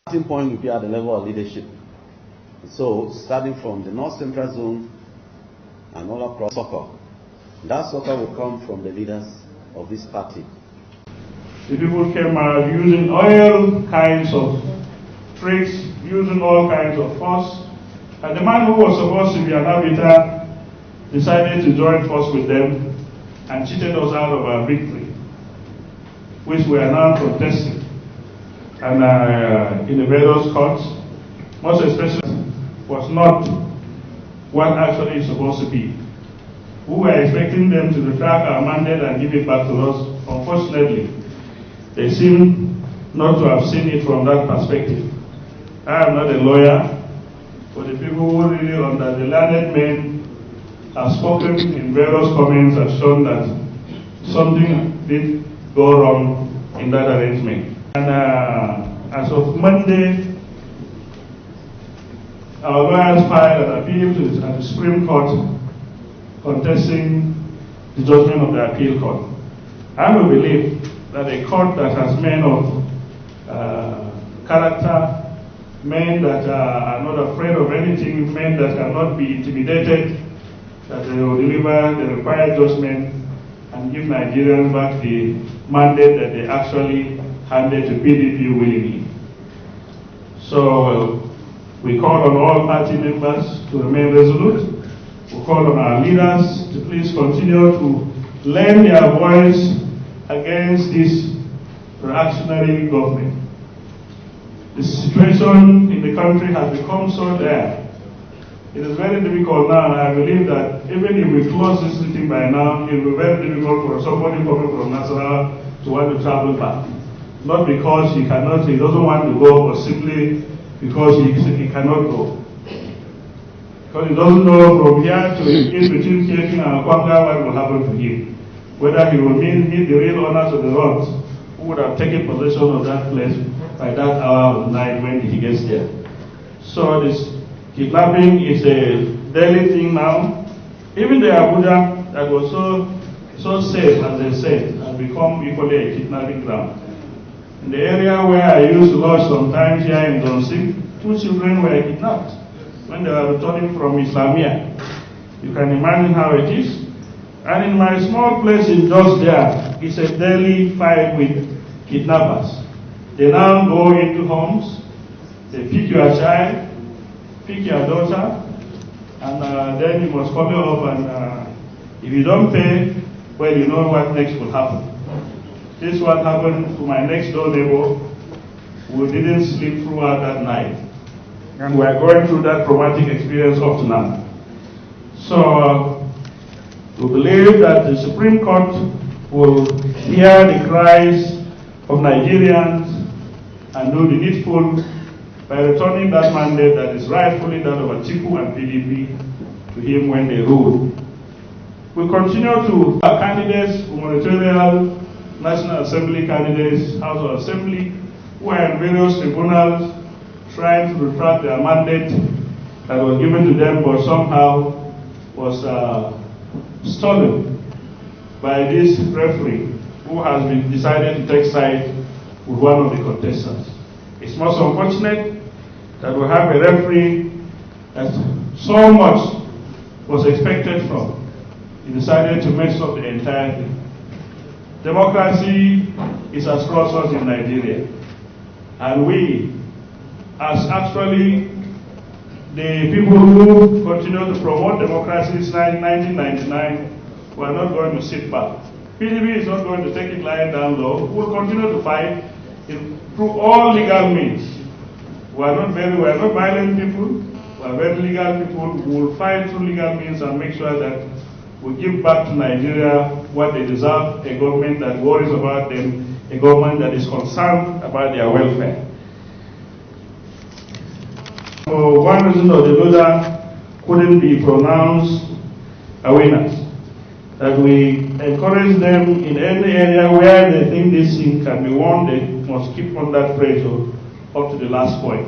starting point will be at the level of leadership. So, starting from the North Central Zone and all across Soccer. That soccer will come from the leaders of this party. The people came out using all kinds of tricks, using all kinds of force. And the man who was supposed to be an arbiter decided to join force with them and cheated us out of our victory, which we are now contesting. And in the various courts, most especially, was not what actually is supposed to be. We were expecting them to retract our mandate and give it back to us. Unfortunately, they seem not to have seen it from that perspective. I am not a lawyer, but the people who really under the learned men have spoken in various comments have shown that something did go wrong in that arrangement. And as of Monday, our lawyers filed an appeal to the Supreme Court contesting the judgment of the appeal court. I will believe that a court that has men of character, men that are not afraid of anything, men that cannot be intimidated, that they will deliver the required judgment and give Nigerians back the mandate that they actually handed to PDP willingly. So we call on all party members to remain resolute. We call on our leaders to please continue to lend their voice against this reactionary government. The situation in the country has become so dire. It is very difficult now, and I believe that even if we close this meeting by now, it will be very difficult for somebody coming from Nasarawa to want to travel back. Not because he doesn't want to go, but simply because he cannot go. Because he doesn't know from here to in between Keking and Kwanga what will happen to him. Whether he will meet the real owners of the roads who would have taken possession of that place by that hour of the night when he gets there. So this kidnapping is a daily thing now. Even the Abuja that was so safe, as they said, has become equally a kidnapping ground. In the area where I used to lodge sometimes here in Zonsi, 2 children were kidnapped when they were returning from Islamia. You can imagine how it is. And in my small place in Jos there, it's a daily fight with kidnappers. They now go into homes, they pick your child, pick your daughter, and then you must call her up, and if you don't pay, well, you know what next will happen. This is what happened to my next door neighbor, who didn't sleep throughout that night. And we are going through that traumatic experience up to now. So we believe that the Supreme Court will hear the cries of Nigerians and do the needful by returning that mandate that is rightfully that of Atiku and PDP to him when they rule. We continue to have candidates, gubernatorial, National Assembly candidates, House of Assembly, who are in various tribunals trying to retract their mandate that was given to them but somehow was stolen by this referee who has been decided to take side with one of the contestants. It's most unfortunate that we have a referee that so much was expected from. He decided to mess up the entire thing. Democracy is as crossroads in Nigeria. And we, as actually the people who continue to promote democracy since 1999, we are not going to sit back. PDP is not going to take it lying down low. We will continue to fight through all legal means. We are not violent people. We are very legal people. We will fight through legal means and make sure that we give back to Nigeria what they deserve, a government that worries about them, a government that is concerned about their welfare. For one reason or the other couldn't be pronounced a winner. That we encourage them in any area where they think this thing can be won, they must keep on that pressure up to the last point.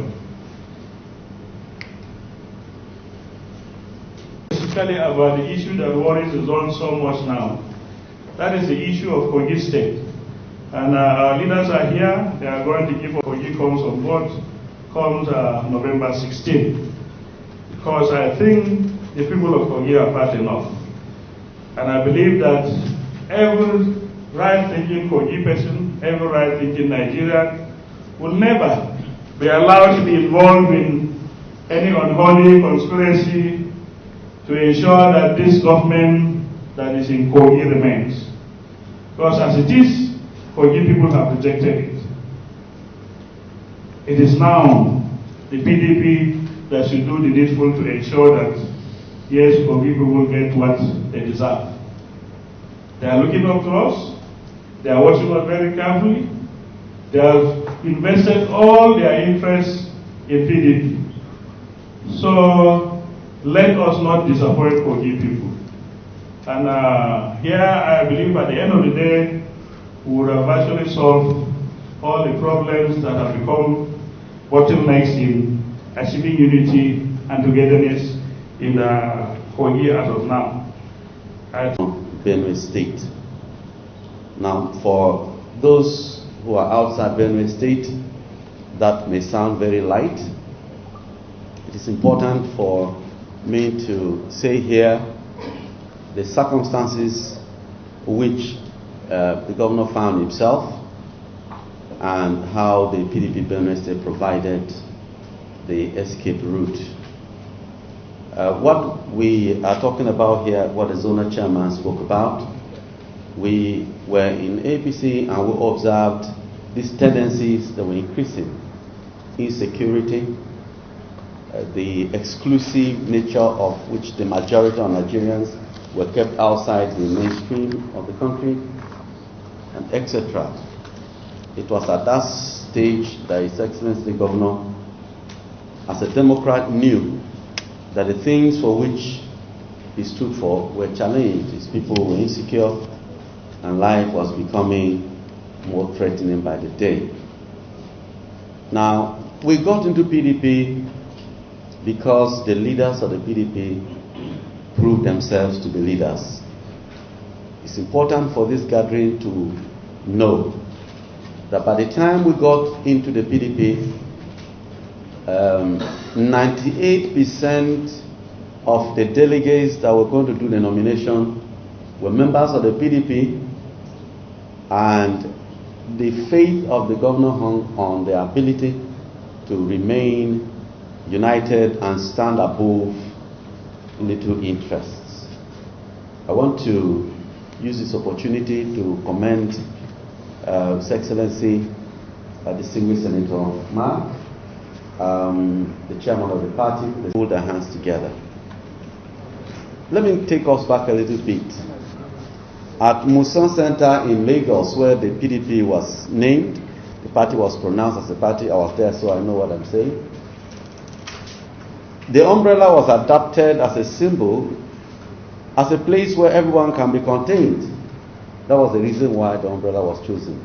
Specifically about the issue that worries us on so much now. That is the issue of Kogi State. And our leaders are here. They are going to give Kogi comes on board comes November 16, because I think the people of Kogi are fat enough. And I believe that every right-thinking Kogi person, every right-thinking Nigerian will never be allowed to be involved in any unholy conspiracy to ensure that this government that is in Kogi remains. Because as it is, Kogi people have rejected it. It is now the PDP that should do the needful to ensure that, yes, Kogi people get what they deserve. They are looking up to us. They are watching us very carefully. They have invested all their interests in PDP. So let us not disappoint Kogi people. And here I believe at the end of the day, we would have actually solved all the problems that have become bottlenecks in achieving unity and togetherness in Kogi as of now. Benue State. Now, for those who are outside Benue State, that may sound very light. It is important for me to say here the circumstances which the governor found himself and how the PDP Benue State provided the escape route. What we are talking about here, what the zonal chairman spoke about, we were in APC and we observed these tendencies that were increasing. Insecurity, the exclusive nature of which the majority of Nigerians were kept outside the mainstream of the country, and etc. It was at that stage that His Excellency the Governor, as a Democrat, knew that the things for which he stood for were challenged. His people were insecure and life was becoming more threatening by the day. Now, we got into PDP because the leaders of the PDP proved themselves to be leaders. It's important for this gathering to know that by the time we got into the PDP, 98% of the delegates that were going to do the nomination were members of the PDP, and the faith of the governor hung on their ability to remain united and stand above little interests. I want to use this opportunity to commend His Excellency Distinguished Senator Mark, the chairman of the party. They hold their hands together. Let me take us back a little bit. At Muson Center in Lagos, where the PDP was named, the party was pronounced as a party. I was there, so I know what I'm saying. The umbrella was adopted as a symbol, as a place where everyone can be contained. That was the reason why the umbrella was chosen,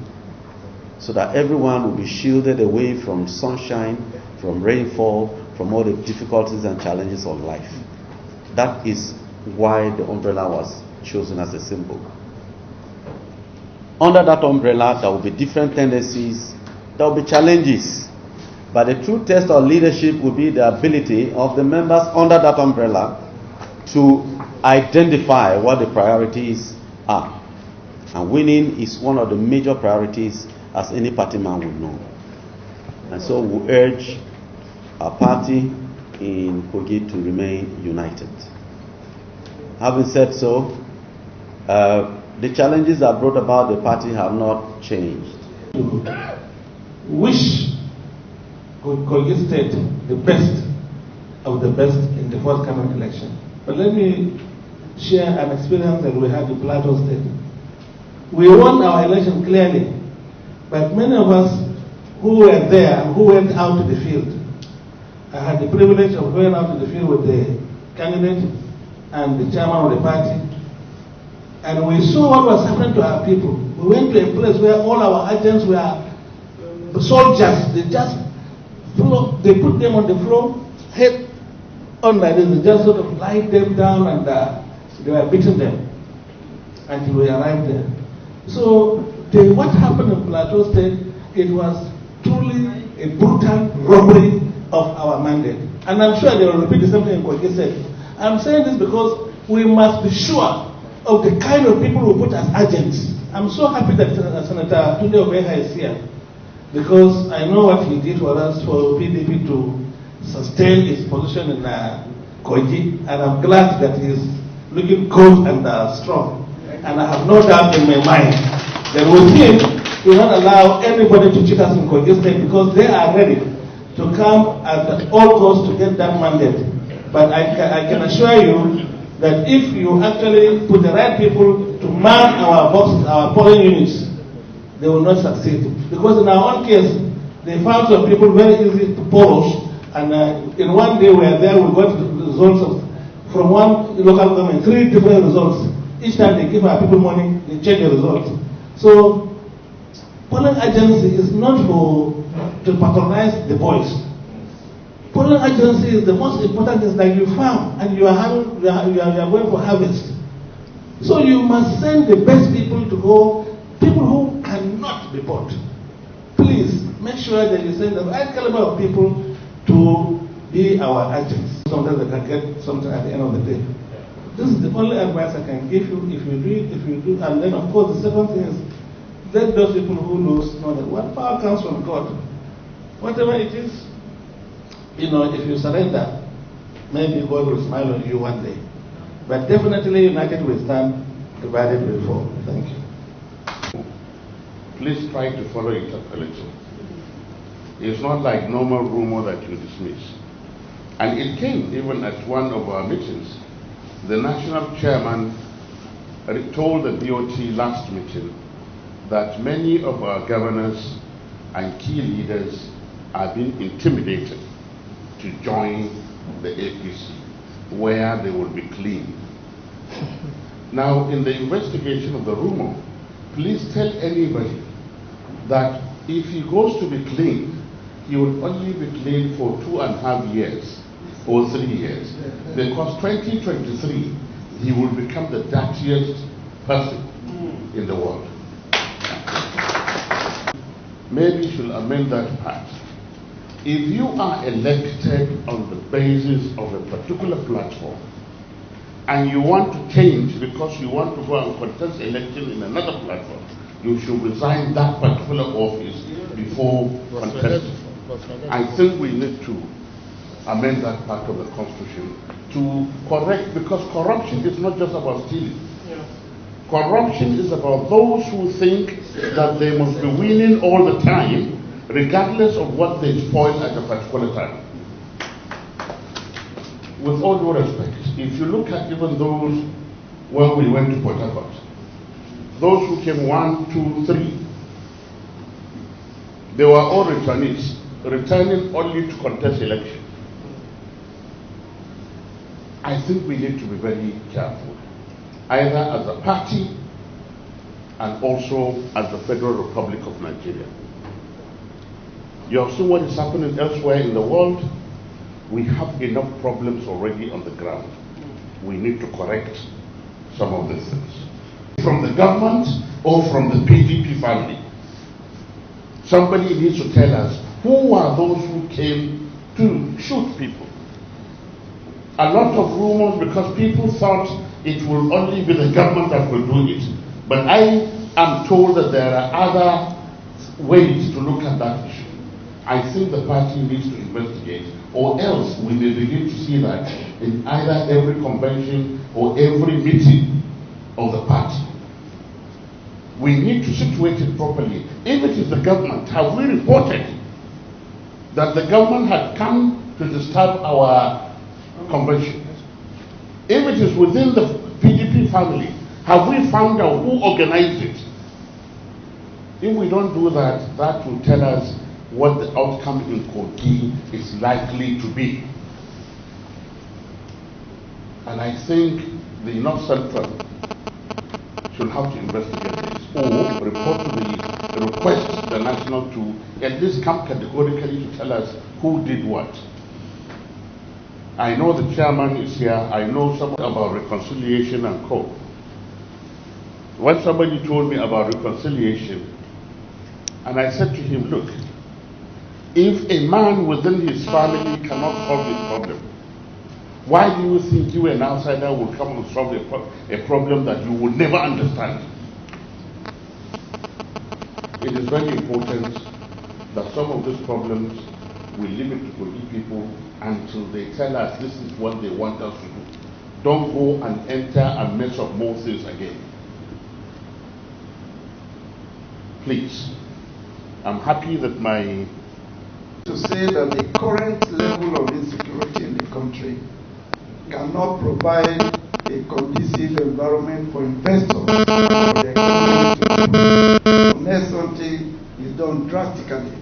so that everyone will be shielded away from sunshine, from rainfall, from all the difficulties and challenges of life. That is why the umbrella was chosen as a symbol. Under that umbrella, there will be different tendencies, there will be challenges. But the true test of leadership will be the ability of the members under that umbrella to identify what the priorities are. And winning is one of the major priorities, as any party man will know. And so we urge our party in Kogi to remain united. Having said so, the challenges that brought about the party have not changed. Wish Kogi State the best of the best in the forthcoming election. But let me share an experience that we had in Plateau State. We won our election clearly, but many of us who were there, who went out to the field, I had the privilege of going out to the field with the candidate and the chairman of the party, and we saw what was happening to our people. We went to a place where all our agents were soldiers. They put them on the floor, head on like this, they just sort of lied them down, and they were beating them until we arrived there. So what happened in Plateau State, it was truly a a brutal robbery of our mandate. And I'm sure they will repeat the same thing Kogi said. I'm saying this because we must be sure of the kind of people who put as agents. I'm so happy that Senator Tunde Obeha is here, because I know what he did for us, for PDP to sustain his position in Kogi, and I'm glad that he is looking good and strong. And I have no doubt in my mind that with him, we will not allow anybody to cheat us in Kogi State, because they are ready to come at all costs to get that mandate. But I can assure you that if you actually put the right people to man our boxes, our polling units, they will not succeed. Because in our own case, they found some people very easy to polish, and in one day we were there, we got the results from one local government, 3 different results. Each time they give our people money, they change the results. So, polling agency is not to patronize the boys. Polling agency is the most important thing, like you farm and you are going for harvest. So you must send the best people to go, people who cannot be bought. Please make sure that you send the right caliber of people to be our agents. Sometimes they can get something at the end of the day. This is the only advice I can give you. If you do, and then of course the second thing is, let those people who know that what power comes from God. Whatever it is, if you surrender, maybe God will smile on you one day. But definitely united we stand, divided we fall. Thank you. Please try to follow interpellation. It's not like normal rumor that you dismiss. And it came even at one of our meetings. The national chairman told the BOT last meeting that many of our governors and key leaders are being intimidated to join the APC, where they will be clean. Now, in the investigation of the rumor, please tell anybody that if he goes to be clean, he will only be clean for 2.5 years or 3 years. Because 2023, he will become the dirtiest person in the world. Maybe you should amend that part. If you are elected on the basis of a particular platform and you want to change because you want to go and contest election in another platform, you should resign that particular office before contesting. I think we need to amend that part of the Constitution to correct, because corruption is not just about stealing. Corruption is about those who think that they must be winning all the time, regardless of what they spoil at a particular time. With all due respect, if you look at even those when we went to Port Harcourt, those who came 1, 2, 3, they were all returnees, returning only to contest election. I think we need to be very careful, either as a party and also as the Federal Republic of Nigeria. You have seen what is happening elsewhere in the world. We have enough problems already on the ground. We need to correct some of these things. From the government or from the PDP family. Somebody needs to tell us who are those who came to shoot people. A lot of rumors because people thought it will only be the government that will do it. But I am told that there are other ways to look at that issue. I think the party needs to investigate, or else we may begin to see that in either every convention or every meeting of the party. We need to situate it properly. If it is the government, have we reported that the government had come to disturb our convention? If it is within the PDP family, have we found out who organized it? If we don't do that, that will tell us what the outcome in Kogi is likely to be. And I think the North Central should have to investigate this, or report to the request the national to at least come categorically to tell us who did what. I know the chairman is here. I know something about reconciliation and co. When somebody told me about reconciliation, and I said to him, look, If a man within his family cannot solve a problem, why do you think you, an outsider, will come and solve a problem that you will never understand? It is very important that some of these problems we leave it to Kogi people until they tell us this is what they want us to do. Don't go and enter and mess up more things again. Please. I'm happy that to say that the current level of insecurity in the country cannot provide a conducive environment for investors or the economy to grow unless something is done drastically.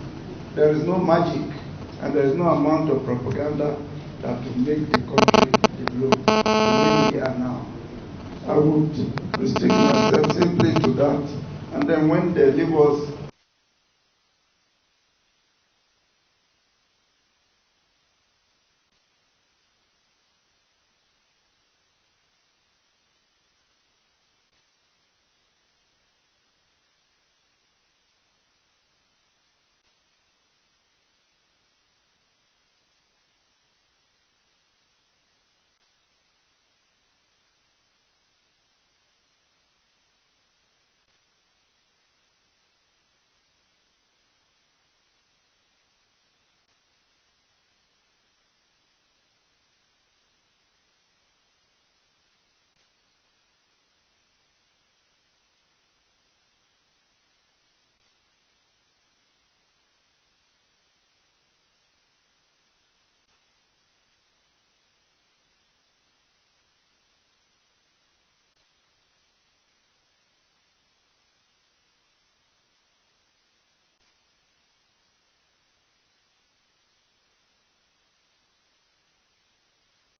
There is no magic and there is no amount of propaganda that will make the country develop the way we are now. I would restrict myself simply to that, and then when they leave us